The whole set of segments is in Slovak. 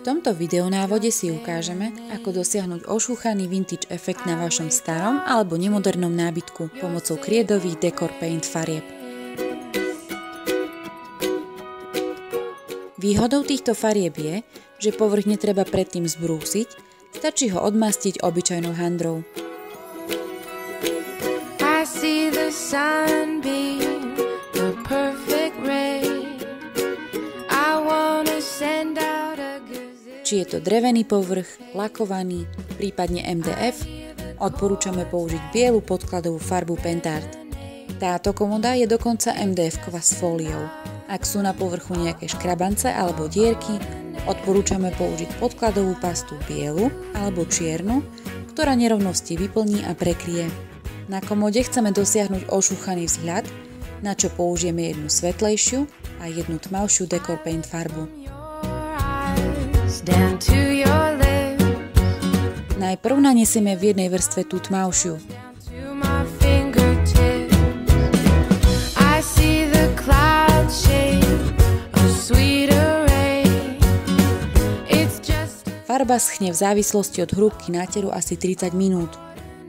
V tomto videonávode si ukážeme, ako dosiahnuť ošúchaný vintage efekt na vašom starom alebo nemodernom nábytku pomocou kriedových Decor Paint farieb. Výhodou týchto farieb je, že povrch netreba predtým zbrúsiť, stačí ho odmastiť obyčajnou handrou. Či je to drevený povrch, lakovaný, prípadne MDF, odporúčame použiť bielu podkladovú farbu Pentart. Táto komoda je dokonca MDF-ková s fóliou. Ak sú na povrchu nejaké škrabance alebo dierky, odporúčame použiť podkladovú pastu bielu alebo čiernu, ktorá nerovnosti vyplní a prekrie. Na komode chceme dosiahnuť ošúchaný vzhľad, na čo použijeme jednu svetlejšiu a jednu tmavšiu Decor Paint farbu. Najprv nanesieme v jednej vrstve tú tmavšiu. Farba schne v závislosti od hrúbky náteru asi 30 minút.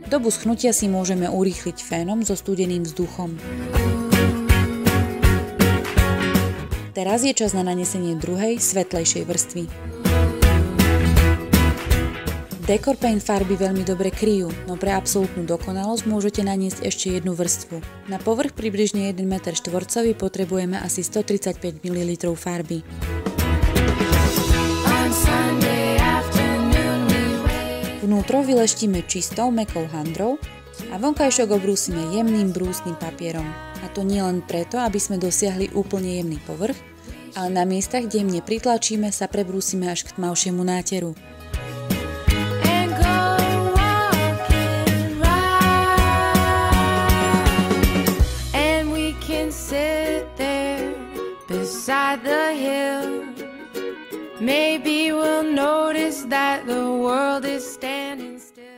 Dobu schnutia si môžeme urýchliť fénom so studeným vzduchom. Teraz je čas na nanesenie druhej, svetlejšej vrstvy. Decor Paint farby veľmi dobre kryjú, no pre absolútnu dokonalosť môžete naniesť ešte jednu vrstvu. Na povrch približne 1 m2 potrebujeme asi 135 ml farby. Vnútro vyleštíme čistou, mäkkou handrou a vonkajšok obrúsime jemným brúsnym papierom. A to nie len preto, aby sme dosiahli úplne jemný povrch, ale na miestach, kde jemne pritlačíme, sa prebrúsime až k tmavšiemu náteru.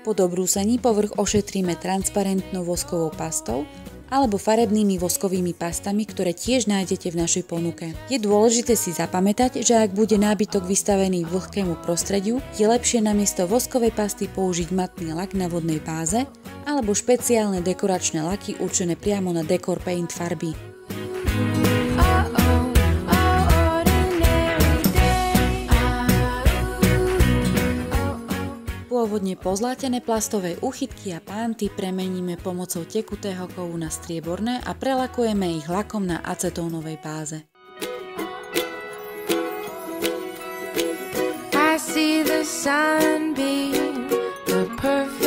Po dobrúsení povrch ošetríme transparentnou voskovou pastou alebo farebnými voskovými pastami, ktoré tiež nájdete v našej ponuke. Je dôležité si zapamätať, že ak bude nábytok vystavený vlhkému prostrediu, je lepšie namiesto voskovej pasty použiť matný lak na vodnej báze alebo špeciálne dekoračné laky určené priamo na Decor Paint farby. Pôvodne pozlátené plastové úchytky a pánty premeníme pomocou tekutého kovu na strieborné a prelakujeme ich lakom na acetónovej báze. I see the sunbeam, the perfect